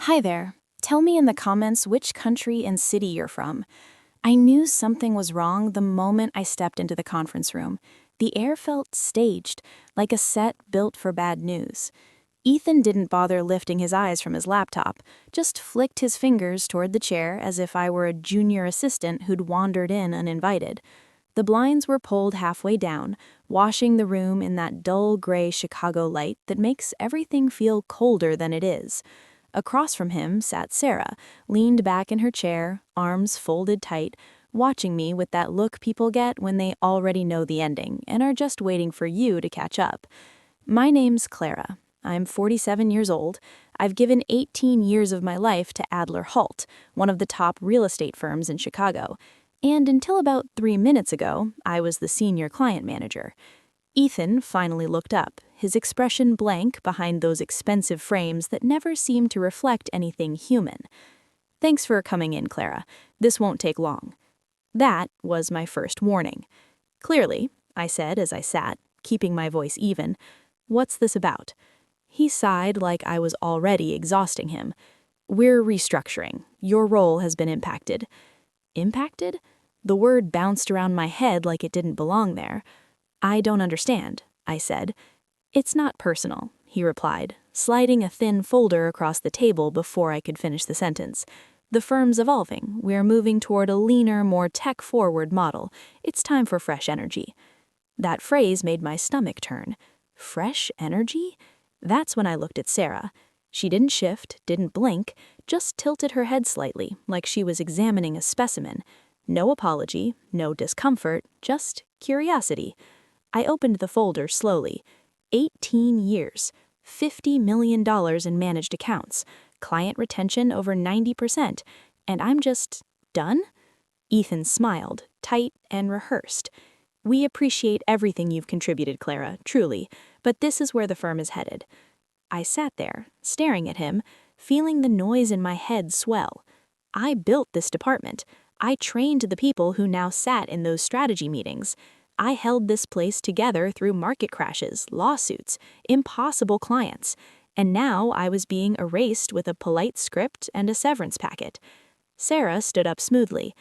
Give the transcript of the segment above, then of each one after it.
Hi there. Tell me in the comments which country and city you're from. I knew something was wrong the moment I stepped into the conference room. The air felt staged, like a set built for bad news. Ethan didn't bother lifting his eyes from his laptop, just flicked his fingers toward the chair as if I were a junior assistant who'd wandered in uninvited. The blinds were pulled halfway down, washing the room in that dull gray Chicago light that makes everything feel colder than it is. Across from him sat Sarah, leaned back in her chair, arms folded tight, watching me with that look people get when they already know the ending and are just waiting for you to catch up. My name's Clara. I'm 47 years old. I've given 18 years of my life to Adler Halt, one of the top real estate firms in Chicago. And until about 3 minutes ago, I was the senior client manager. Ethan finally looked up, his expression blank behind those expensive frames that never seemed to reflect anything human. "Thanks for coming in, Clara. This won't take long." That was my first warning. "Clearly," I said as I sat, keeping my voice even, "what's this about?" He sighed like I was already exhausting him. "We're restructuring. Your role has been impacted." Impacted? The word bounced around my head like it didn't belong there. "I don't understand," I said. "It's not personal," he replied, sliding a thin folder across the table before I could finish the sentence. "The firm's evolving. We're moving toward a leaner, more tech-forward model. It's time for fresh energy." That phrase made my stomach turn. Fresh energy? That's when I looked at Sarah. She didn't shift, didn't blink, just tilted her head slightly, like she was examining a specimen. No apology, no discomfort, just curiosity. I opened the folder slowly. 18 years, $50 million in managed accounts, client retention over 90%, and I'm just done? Ethan smiled, tight and rehearsed. "We appreciate everything you've contributed, Clara, truly, but this is where the firm is headed." I sat there, staring at him, feeling the noise in my head swell. I built this department. I trained the people who now sat in those strategy meetings. I held this place together through market crashes, lawsuits, impossible clients, and now I was being erased with a polite script and a severance packet. Sarah stood up smoothly.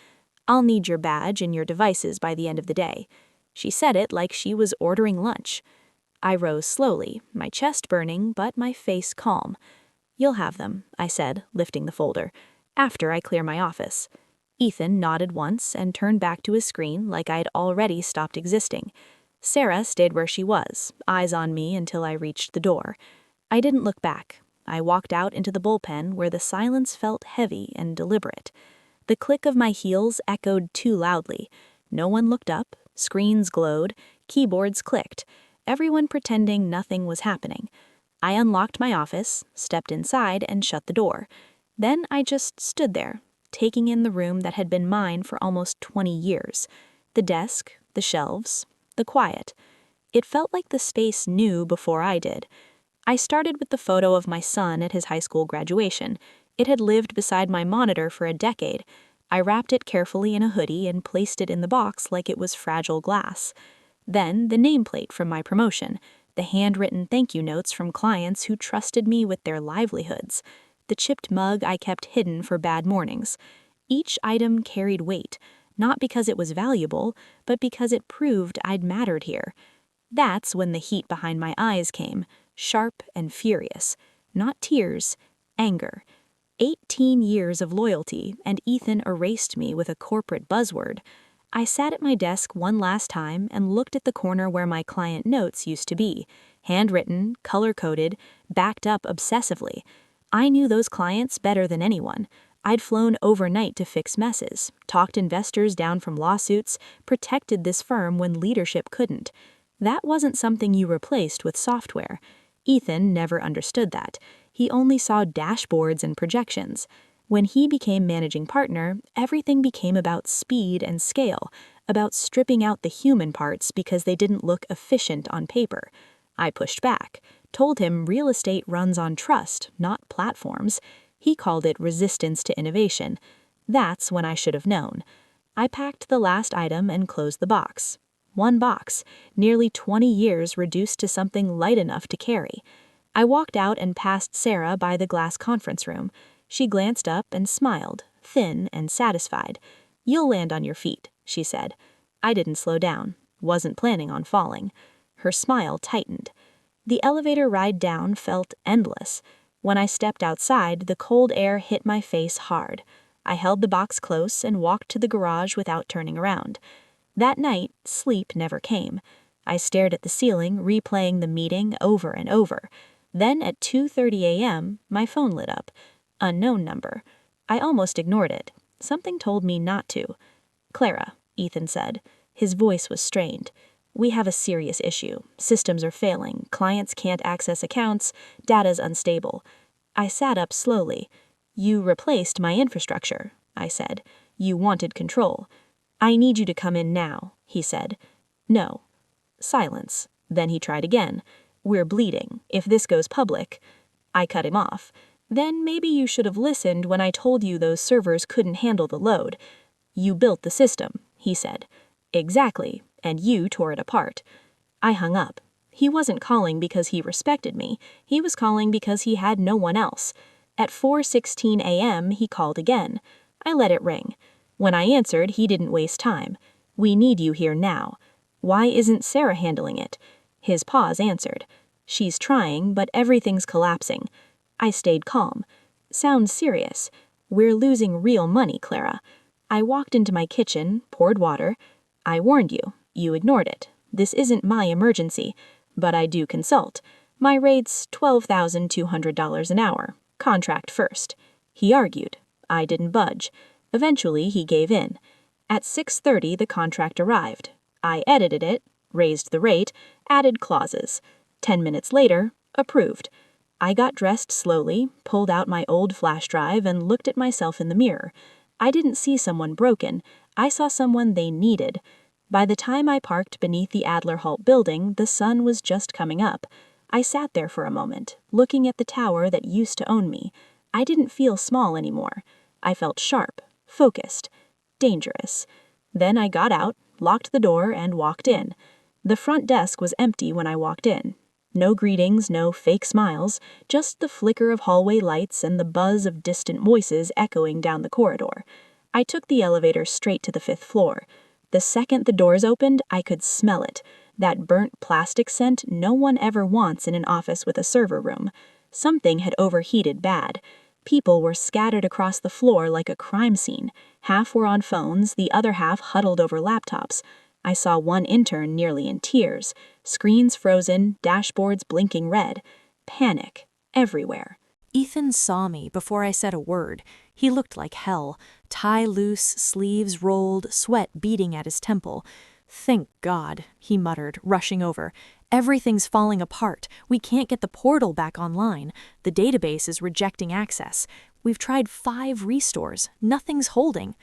"I'll need your badge and your devices by the end of the day." She said it like she was ordering lunch. I rose slowly, my chest burning, but my face calm. "You'll have them," I said, lifting the folder, "after I clear my office." Ethan nodded once and turned back to his screen like I'd already stopped existing. Sarah stayed where she was, eyes on me until I reached the door. I didn't look back. I walked out into the bullpen where the silence felt heavy and deliberate. The click of my heels echoed too loudly. No one looked up, screens glowed, keyboards clicked, everyone pretending nothing was happening. I unlocked my office, stepped inside, and shut the door. Then I just stood there, taking in the room that had been mine for almost 20 years. The desk, the shelves, the quiet. It felt like the space knew before I did. I started with the photo of my son at his high school graduation. It had lived beside my monitor for a decade. I wrapped it carefully in a hoodie and placed it in the box like it was fragile glass. Then the nameplate from my promotion, the handwritten thank you notes from clients who trusted me with their livelihoods, the chipped mug I kept hidden for bad mornings. Each item carried weight, not because it was valuable, but because it proved I'd mattered here. That's when the heat behind my eyes came, sharp and furious. Not tears, anger. 18 years of loyalty, and Ethan erased me with a corporate buzzword. I sat at my desk one last time and looked at the corner where my client notes used to be, handwritten, color-coded, backed up obsessively. I knew those clients better than anyone. I'd flown overnight to fix messes, talked investors down from lawsuits, protected this firm when leadership couldn't. That wasn't something you replaced with software. Ethan never understood that. He only saw dashboards and projections. When he became managing partner, everything became about speed and scale, about stripping out the human parts because they didn't look efficient on paper. I pushed back, told him real estate runs on trust, not platforms. He called it resistance to innovation. That's when I should have known. I packed the last item and closed the box. One box, nearly 20 years reduced to something light enough to carry. I walked out and passed Sarah by the glass conference room. She glanced up and smiled, thin and satisfied. "You'll land on your feet," she said. I didn't slow down. Wasn't planning on falling. Her smile tightened. The elevator ride down felt endless. When I stepped outside, the cold air hit my face hard. I held the box close and walked to the garage without turning around. That night, sleep never came. I stared at the ceiling, replaying the meeting over and over. Then at 2:30 a.m., my phone lit up. Unknown number. I almost ignored it. Something told me not to. "Clara," Ethan said. His voice was strained. "We have a serious issue. Systems are failing. Clients can't access accounts. Data's unstable." I sat up slowly. "You replaced my infrastructure," I said. "You wanted control." "I need you to come in now," he said. "No." Silence. Then he tried again. "We're bleeding. If this goes public..." I cut him off. "Then maybe you should have listened when I told you those servers couldn't handle the load." "You built the system," he said. "Exactly, and you tore it apart." I hung up. He wasn't calling because he respected me. He was calling because he had no one else. At 4:16 a.m. he called again. I let it ring. When I answered, he didn't waste time. "We need you here now." "Why isn't Sarah handling it?" His pause answered. "She's trying, but everything's collapsing." I stayed calm. "Sounds serious. We're losing real money, Clara." I walked into my kitchen, poured water. "I warned you. You ignored it. This isn't my emergency, but I do consult. My rate's $12,200 an hour. Contract first." He argued. I didn't budge. Eventually, he gave in. At 6:30, the contract arrived. I edited it, raised the rate, added clauses. 10 minutes later, approved. I got dressed slowly, pulled out my old flash drive, and looked at myself in the mirror. I didn't see someone broken. I saw someone they needed. By the time I parked beneath the Adler-Halt building, the sun was just coming up. I sat there for a moment, looking at the tower that used to own me. I didn't feel small anymore. I felt sharp, focused, dangerous. Then I got out, locked the door, and walked in. The front desk was empty when I walked in. No greetings, no fake smiles, just the flicker of hallway lights and the buzz of distant voices echoing down the corridor. I took the elevator straight to the 5th floor. The second the doors opened, I could smell it. That burnt plastic scent no one ever wants in an office with a server room. Something had overheated bad. People were scattered across the floor like a crime scene. Half were on phones, the other half huddled over laptops. I saw one intern nearly in tears. Screens frozen, dashboards blinking red. Panic everywhere. Ethan saw me before I said a word. He looked like hell. Tie loose, sleeves rolled, sweat beating at his temple. "Thank God," he muttered, rushing over. "Everything's falling apart. We can't get the portal back online. The database is rejecting access. We've tried 5 restores. Nothing's holding."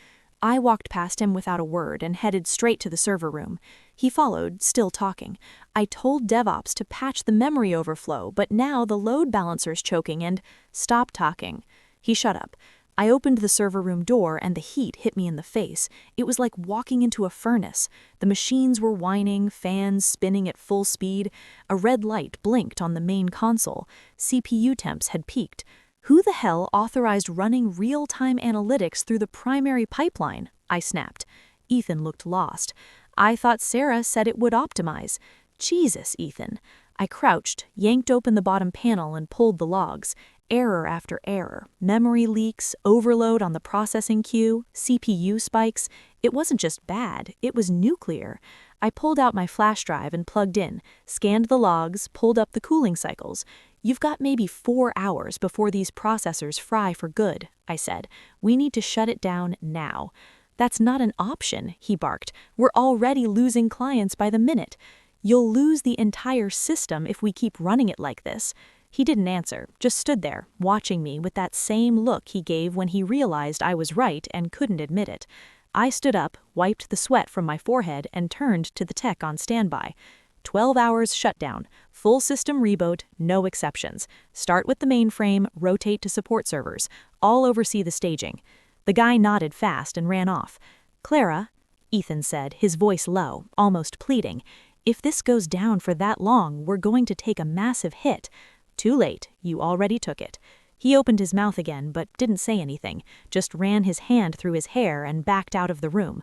I walked past him without a word and headed straight to the server room. He followed, still talking. I told DevOps to patch the memory overflow, but now the load balancer's choking and... "Stop talking." He shut up. I opened the server room door and the heat hit me in the face. It was like walking into a furnace. The machines were whining, fans spinning at full speed. A red light blinked on the main console. CPU temps had peaked. Who the hell authorized running real-time analytics through the primary pipeline? I snapped. Ethan looked lost. I thought Sarah said it would optimize. Jesus, Ethan. I crouched, yanked open the bottom panel and pulled the logs. Error after error, memory leaks, overload on the processing queue, CPU spikes. It wasn't just bad, it was nuclear. I pulled out my flash drive and plugged in, scanned the logs, pulled up the cooling cycles. "You've got maybe 4 hours before these processors fry for good," I said. "We need to shut it down now." "That's not an option," he barked. "We're already losing clients by the minute. You'll lose the entire system if we keep running it like this." He didn't answer, just stood there, watching me with that same look he gave when he realized I was right and couldn't admit it. I stood up, wiped the sweat from my forehead, and turned to the tech on standby. 12 hours shutdown, full system reboot, no exceptions. Start with the mainframe, rotate to support servers. I'll oversee the staging. The guy nodded fast and ran off. "Clara," Ethan said, his voice low, almost pleading, "if this goes down for that long, we're going to take a massive hit." "Too late, you already took it." He opened his mouth again but didn't say anything, just ran his hand through his hair and backed out of the room.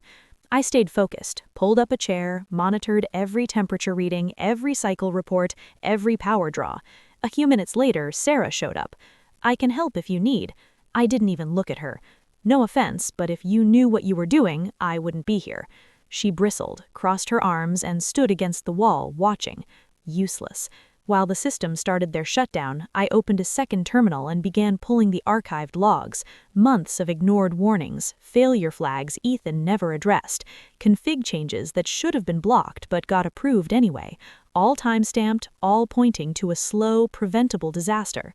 I stayed focused, pulled up a chair, monitored every temperature reading, every cycle report, every power draw. A few minutes later, Sarah showed up. "I can help if you need." I didn't even look at her. "No offense, but if you knew what you were doing, I wouldn't be here." She bristled, crossed her arms, and stood against the wall, watching. Useless. While the system started their shutdown, I opened a second terminal and began pulling the archived logs. Months of ignored warnings, failure flags Ethan never addressed, config changes that should have been blocked but got approved anyway, all time-stamped, all pointing to a slow, preventable disaster.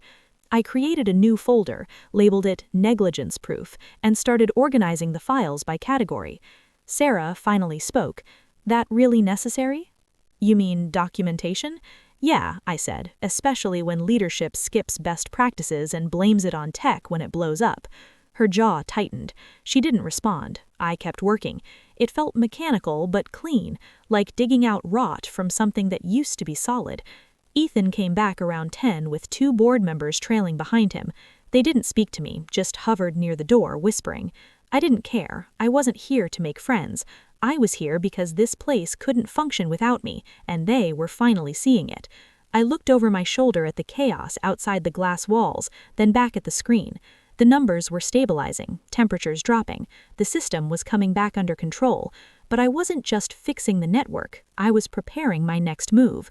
I created a new folder, labeled it Negligence Proof, and started organizing the files by category. Sarah finally spoke. "That really necessary?" "You mean documentation?" "Yeah," I said, "especially when leadership skips best practices and blames it on tech when it blows up." Her jaw tightened. She didn't respond. I kept working. It felt mechanical but clean, like digging out rot from something that used to be solid. Ethan came back around 10 with 2 board members trailing behind him. They didn't speak to me, just hovered near the door, whispering. I didn't care. I wasn't here to make friends. I was here because this place couldn't function without me, and they were finally seeing it. I looked over my shoulder at the chaos outside the glass walls, then back at the screen. The numbers were stabilizing, temperatures dropping. The system was coming back under control. But I wasn't just fixing the network. I was preparing my next move.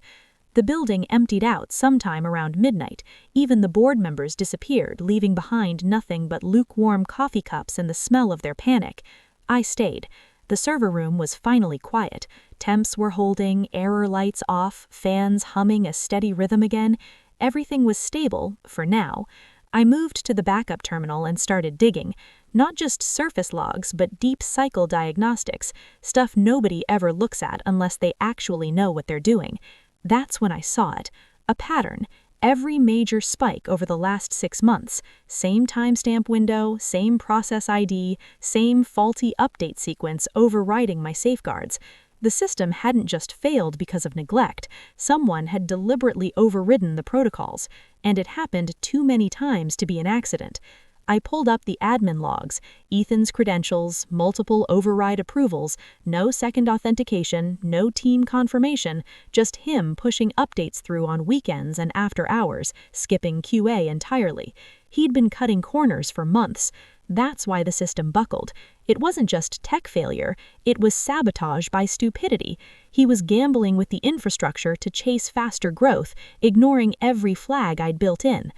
The building emptied out sometime around midnight. Even the board members disappeared, leaving behind nothing but lukewarm coffee cups and the smell of their panic. I stayed. The server room was finally quiet. Temps were holding, error lights off, fans humming a steady rhythm again. Everything was stable, for now. I moved to the backup terminal and started digging. Not just surface logs, but deep cycle diagnostics, stuff nobody ever looks at unless they actually know what they're doing. That's when I saw it. A pattern. Every major spike over the last 6 months. Same timestamp window, same process ID, same faulty update sequence overriding my safeguards. The system hadn't just failed because of neglect. Someone had deliberately overridden the protocols, and it happened too many times to be an accident. I pulled up the admin logs, Ethan's credentials, multiple override approvals, no second authentication, no team confirmation, just him pushing updates through on weekends and after hours, skipping QA entirely. He'd been cutting corners for months. That's why the system buckled. It wasn't just tech failure, it was sabotage by stupidity. He was gambling with the infrastructure to chase faster growth, ignoring every flag I'd built in.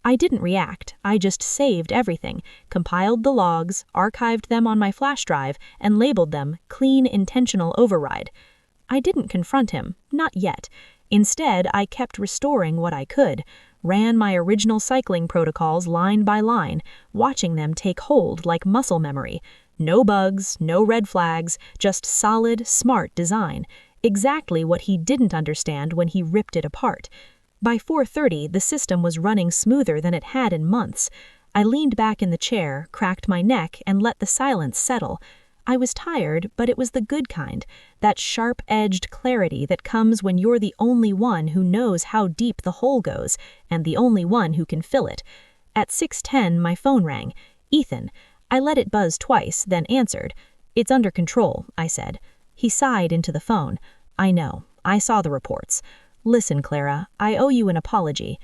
I didn't react, I just saved everything, compiled the logs, archived them on my flash drive, and labeled them Clean Intentional Override. I didn't confront him, not yet. Instead, I kept restoring what I could, ran my original cycling protocols line by line, watching them take hold like muscle memory. No bugs, no red flags, just solid, smart design. Exactly what he didn't understand when he ripped it apart. By 4:30, the system was running smoother than it had in months. I leaned back in the chair, cracked my neck, and let the silence settle. I was tired, but it was the good kind, that sharp-edged clarity that comes when you're the only one who knows how deep the hole goes, and the only one who can fill it. At 6:10, my phone rang. Ethan. I let it buzz twice, then answered. "It's under control," I said. He sighed into the phone. "I know. I saw the reports. Listen, Clara, I owe you an apology."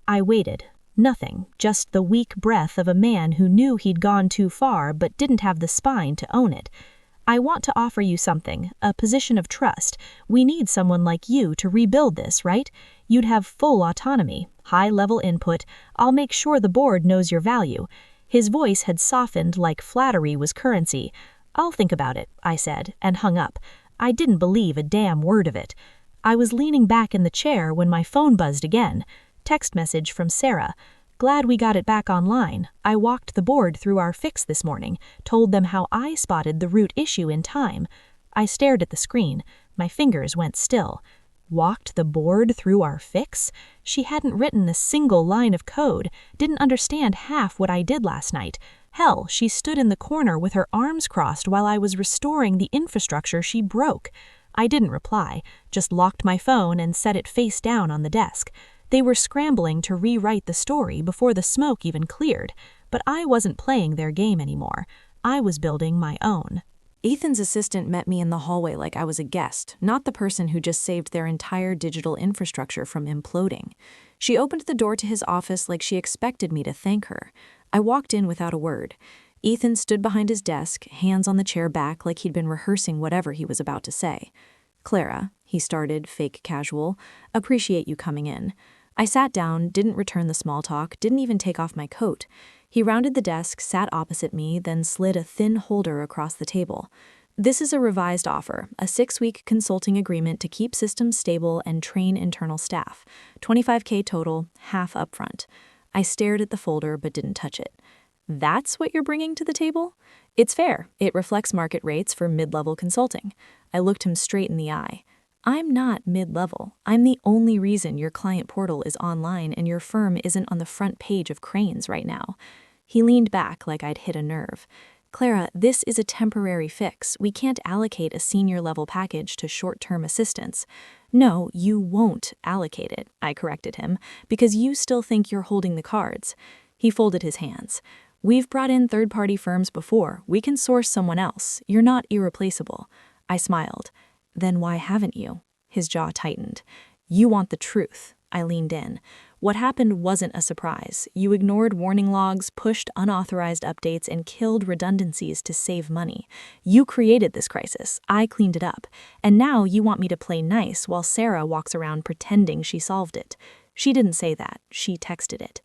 I waited. Nothing, just the weak breath of a man who knew he'd gone too far but didn't have the spine to own it. "I want to offer you something, a position of trust. We need someone like you to rebuild this, right? You'd have full autonomy, high-level input. I'll make sure the board knows your value." His voice had softened like flattery was currency. "I'll think about it," I said, and hung up. I didn't believe a damn word of it. I was leaning back in the chair when my phone buzzed again. Text message from Sarah. "Glad we got it back online. I walked the board through our fix this morning, told them how I spotted the root issue in time." I stared at the screen. My fingers went still. Walked the board through our fix? She hadn't written a single line of code, didn't understand half what I did last night. Hell, she stood in the corner with her arms crossed while I was restoring the infrastructure she broke. I didn't reply, just locked my phone and set it face down on the desk. They were scrambling to rewrite the story before the smoke even cleared, but I wasn't playing their game anymore. I was building my own. Ethan's assistant met me in the hallway like I was a guest, not the person who just saved their entire digital infrastructure from imploding. She opened the door to his office like she expected me to thank her. I walked in without a word. Ethan stood behind his desk, hands on the chair back like he'd been rehearsing whatever he was about to say. "Clara," he started, fake casual, "appreciate you coming in." I sat down, didn't return the small talk, didn't even take off my coat. He rounded the desk, sat opposite me, then slid a thin holder across the table. "This is a revised offer, a 6-week consulting agreement to keep systems stable and train internal staff. $25K total, half upfront." I stared at the folder but didn't touch it. "That's what you're bringing to the table?" "It's fair. It reflects market rates for mid-level consulting." I looked him straight in the eye. "I'm not mid-level. I'm the only reason your client portal is online and your firm isn't on the front page of Cranes right now." He leaned back like I'd hit a nerve. "Clara, this is a temporary fix. We can't allocate a senior-level package to short-term assistance." "No, you won't allocate it," I corrected him, "because you still think you're holding the cards." He folded his hands. "We've brought in third-party firms before. We can source someone else. You're not irreplaceable." I smiled. "Then why haven't you?" His jaw tightened. "You want the truth." I leaned in. "What happened wasn't a surprise. You ignored warning logs, pushed unauthorized updates, and killed redundancies to save money. You created this crisis. I cleaned it up. And now you want me to play nice while Sarah walks around pretending she solved it." She didn't say that. She texted it.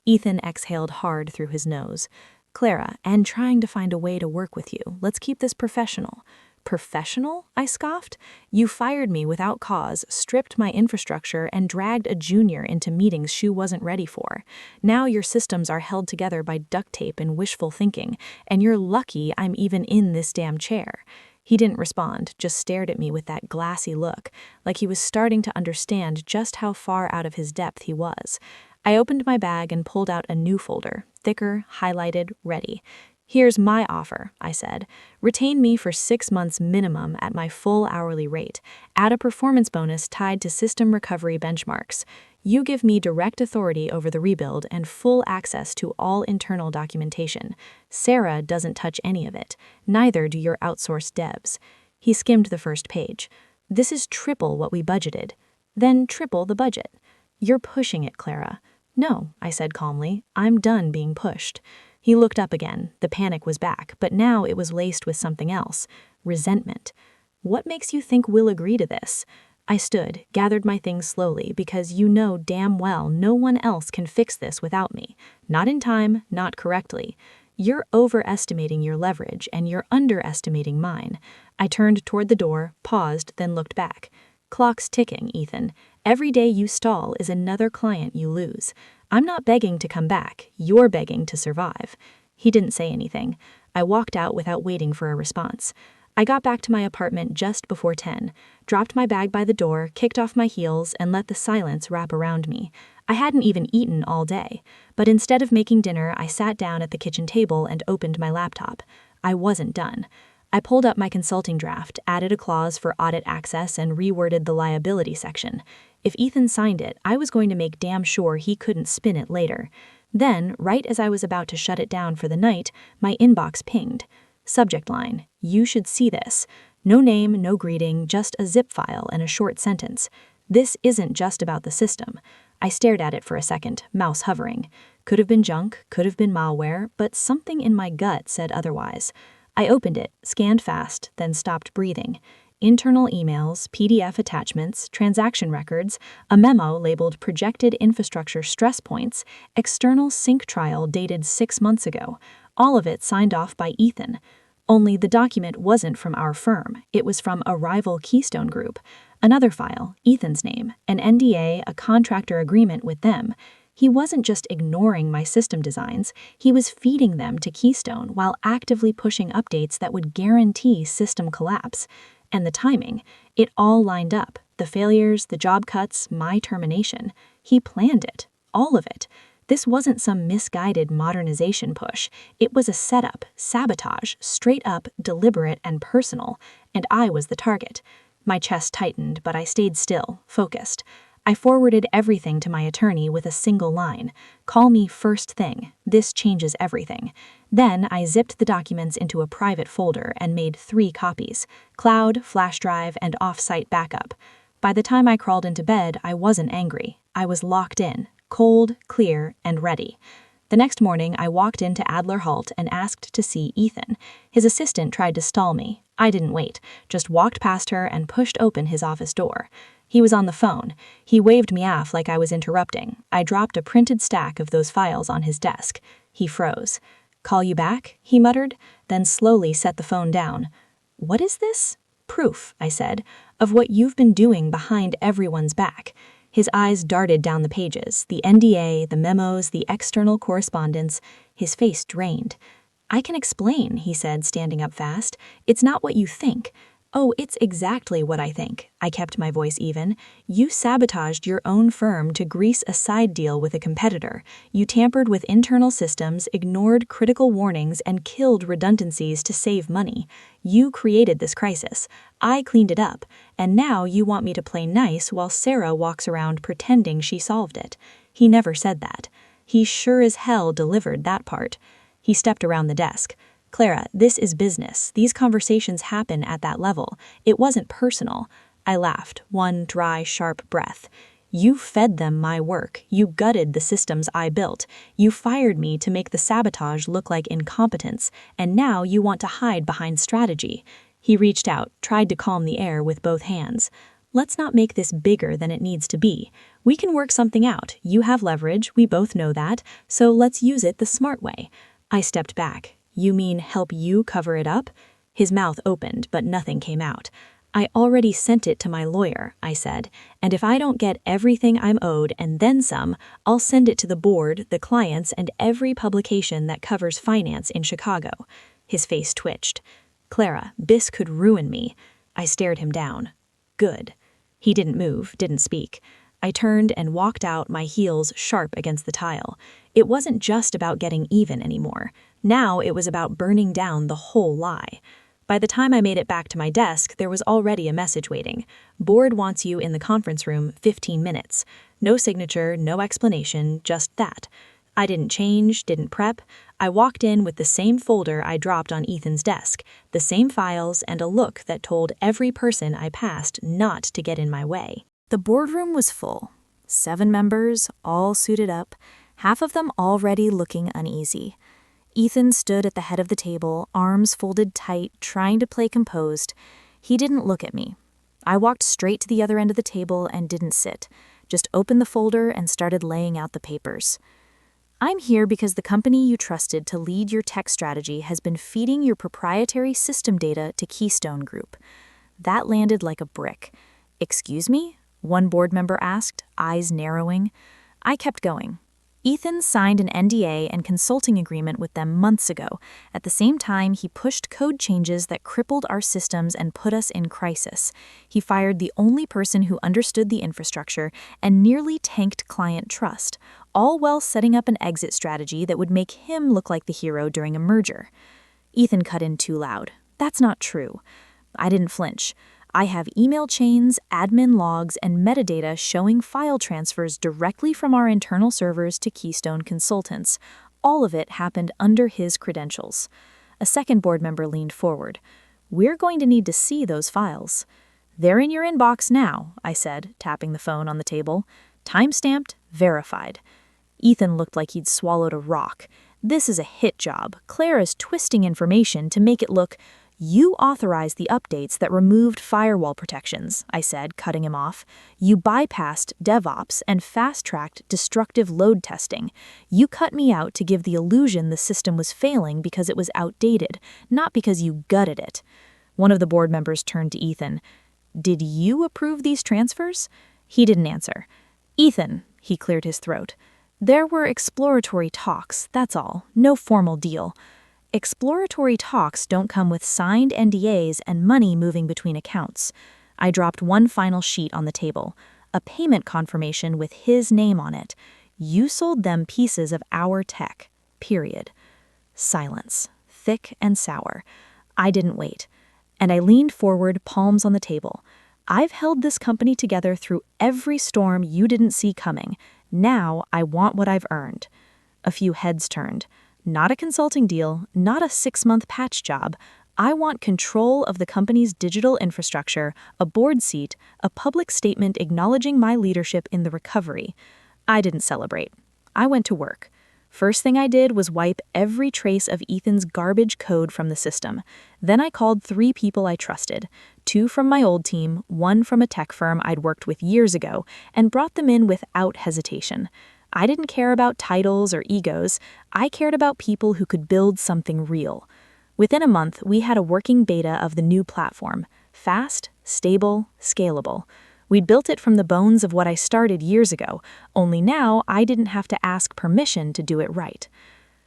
Ethan exhaled hard through his nose. "Clara, and trying to find a way to work with you. Let's keep this professional." "Professional?" I scoffed. "You fired me without cause, stripped my infrastructure, and dragged a junior into meetings she wasn't ready for. Now your systems are held together by duct tape and wishful thinking, and you're lucky I'm even in this damn chair." He didn't respond, just stared at me with that glassy look, like he was starting to understand just how far out of his depth he was. I opened my bag and pulled out a new folder, thicker, highlighted, ready. "Here's my offer," I said. "Retain me for 6 months minimum at my full hourly rate. Add a performance bonus tied to system recovery benchmarks. You give me direct authority over the rebuild and full access to all internal documentation. Sarah doesn't touch any of it. Neither do your outsourced devs." He skimmed the first page. "This is triple what we budgeted." "Then triple the budget." "You're pushing it, Clara." "No," I said calmly. "I'm done being pushed." He looked up again. The panic was back, but now it was laced with something else. Resentment. "What makes you think we'll agree to this?" I stood, gathered my things slowly, because you know damn well no one else can fix this without me. Not in time, not correctly. "You're overestimating your leverage, and you're underestimating mine." I turned toward the door, paused, then looked back. "Clock's ticking, Ethan. Every day you stall is another client you lose. I'm not begging to come back. You're begging to survive." He didn't say anything. I walked out without waiting for a response. I got back to my apartment just before 10, dropped my bag by the door, kicked off my heels, and let the silence wrap around me. I hadn't even eaten all day, but instead of making dinner, I sat down at the kitchen table and opened my laptop. I wasn't done. I pulled up my consulting draft, added a clause for audit access, and reworded the liability section. If Ethan signed it, I was going to make damn sure he couldn't spin it later. Then, right as I was about to shut it down for the night, my inbox pinged. Subject line: "You should see this." No name, no greeting, just a zip file and a short sentence. This isn't just about the system. I stared at it for a second, mouse hovering. Could have been junk, could have been malware, but something in my gut said otherwise. I opened it, scanned fast, then stopped breathing. Internal emails, PDF attachments, transaction records, a memo labeled Projected Infrastructure Stress Points, external sync trial dated 6 months ago. All of it signed off by Ethan. Only the document wasn't from our firm. It was from a rival Keystone Group. Another file, Ethan's name, an NDA, a contractor agreement with them. He wasn't just ignoring my system designs, he was feeding them to Keystone while actively pushing updates that would guarantee system collapse. And the timing, it all lined up. The failures, the job cuts, my termination. He planned it. All of it. This wasn't some misguided modernization push. It was a setup, sabotage, straight up, deliberate, and personal. And I was the target. My chest tightened, but I stayed still, focused. I forwarded everything to my attorney with a single line. Call me first thing. This changes everything. Then I zipped the documents into a private folder and made 3 copies: cloud, flash drive, and off-site backup. By the time I crawled into bed, I wasn't angry. I was locked in, cold, clear, and ready. The next morning, I walked into Adler Halt and asked to see Ethan. His assistant tried to stall me. I didn't wait, just walked past her and pushed open his office door. He was on the phone. He waved me off like I was interrupting. I dropped a printed stack of those files on his desk. He froze. "Call you back?" he muttered, then slowly set the phone down. "What is this?" "Proof," I said, "of what you've been doing behind everyone's back." His eyes darted down the pages, the NDA, the memos, the external correspondence. His face drained. "I can explain," he said, standing up fast. "It's not what you think." "Oh, it's exactly what I think." I kept my voice even. "You sabotaged your own firm to grease a side deal with a competitor. You tampered with internal systems, ignored critical warnings, and killed redundancies to save money. You created this crisis. I cleaned it up. And now you want me to play nice while Sarah walks around pretending she solved it." He never said that. He sure as hell delivered that part. He stepped around the desk. "Clara, this is business. These conversations happen at that level. It wasn't personal." I laughed, one dry, sharp breath. "You fed them my work. You gutted the systems I built. You fired me to make the sabotage look like incompetence, and now you want to hide behind strategy." He reached out, tried to calm the air with both hands. "Let's not make this bigger than it needs to be. We can work something out. You have leverage, we both know that, so let's use it the smart way." I stepped back. "You mean help you cover it up?" His mouth opened, but nothing came out. "I already sent it to my lawyer," I said, "and if I don't get everything I'm owed and then some, I'll send it to the board, the clients, and every publication that covers finance in Chicago." His face twitched. "Clara, this could ruin me." I stared him down. "Good." He didn't move, didn't speak. I turned and walked out, my heels sharp against the tile. It wasn't just about getting even anymore. Now it was about burning down the whole lie. By the time I made it back to my desk, there was already a message waiting. "Board wants you in the conference room, 15 minutes. No signature, no explanation, just that." I didn't change, didn't prep. I walked in with the same folder I dropped on Ethan's desk, the same files, and a look that told every person I passed not to get in my way. The boardroom was full. 7 members, all suited up, half of them already looking uneasy. Ethan stood at the head of the table, arms folded tight, trying to play composed. He didn't look at me. I walked straight to the other end of the table and didn't sit, just opened the folder and started laying out the papers. "I'm here because the company you trusted to lead your tech strategy has been feeding your proprietary system data to Keystone Group." That landed like a brick. "Excuse me?" one board member asked, eyes narrowing. I kept going. Ethan signed an NDA and consulting agreement with them months ago. At the same time, he pushed code changes that crippled our systems and put us in crisis. He fired the only person who understood the infrastructure and nearly tanked client trust, all while setting up an exit strategy that would make him look like the hero during a merger. Ethan cut in too loud. "That's not true." I didn't flinch. "I have email chains, admin logs, and metadata showing file transfers directly from our internal servers to Keystone Consultants. All of it happened under his credentials." A second board member leaned forward. "We're going to need to see those files." "They're in your inbox now," I said, tapping the phone on the table. "Timestamped, verified." Ethan looked like he'd swallowed a rock. "This is a hit job. Clara's twisting information to make it look—" "You authorized the updates that removed firewall protections," I said, cutting him off. "You bypassed DevOps and fast-tracked destructive load testing. You cut me out to give the illusion the system was failing because it was outdated, not because you gutted it." One of the board members turned to Ethan. "Did you approve these transfers?" He didn't answer. "Ethan," he cleared his throat. "There were exploratory talks, that's all. No formal deal." Exploratory talks don't come with signed NDAs and money moving between accounts. I dropped one final sheet on the table, a payment confirmation with his name on it. "You sold them pieces of our tech, period." Silence, thick and sour. I didn't wait. And I leaned forward, palms on the table. I've held this company together through every storm you didn't see coming. Now I want what I've earned." A few heads turned. "Not a consulting deal, not a 6-month patch job. I want control of the company's digital infrastructure, a board seat, a public statement acknowledging my leadership in the recovery." I didn't celebrate. I went to work. First thing I did was wipe every trace of Ethan's garbage code from the system. Then I called 3 people I trusted, 2 from my old team, 1 from a tech firm I'd worked with years ago, and brought them in without hesitation. I didn't care about titles or egos. I cared about people who could build something real. Within a month, we had a working beta of the new platform. Fast, stable, scalable. We'd built it from the bones of what I started years ago, only now I didn't have to ask permission to do it right.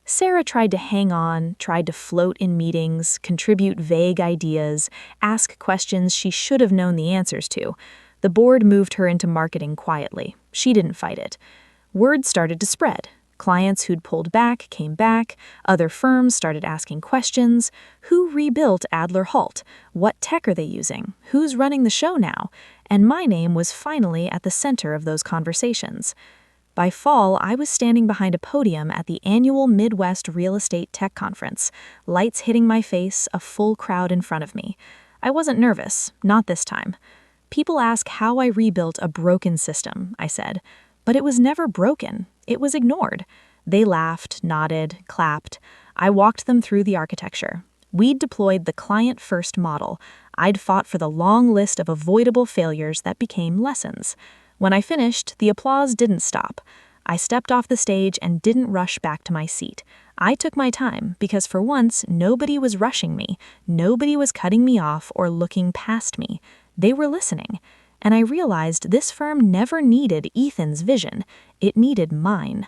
Sarah tried to hang on, tried to float in meetings, contribute vague ideas, ask questions she should have known the answers to. The board moved her into marketing quietly. She didn't fight it. Word started to spread. Clients who'd pulled back came back. Other firms started asking questions. Who rebuilt Adler Halt? What tech are they using? Who's running the show now? And my name was finally at the center of those conversations. By fall, I was standing behind a podium at the annual Midwest Real Estate Tech Conference, lights hitting my face, a full crowd in front of me. I wasn't nervous, not this time. "People ask how I rebuilt a broken system," I said. "But it was never broken. It was ignored." They laughed, nodded, clapped. I walked them through the architecture. We'd deployed the client-first model. I'd fought for the long list of avoidable failures that became lessons. When I finished, the applause didn't stop. I stepped off the stage and didn't rush back to my seat. I took my time because for once, nobody was rushing me. Nobody was cutting me off or looking past me. They were listening. And I realized this firm never needed Ethan's vision. It needed mine.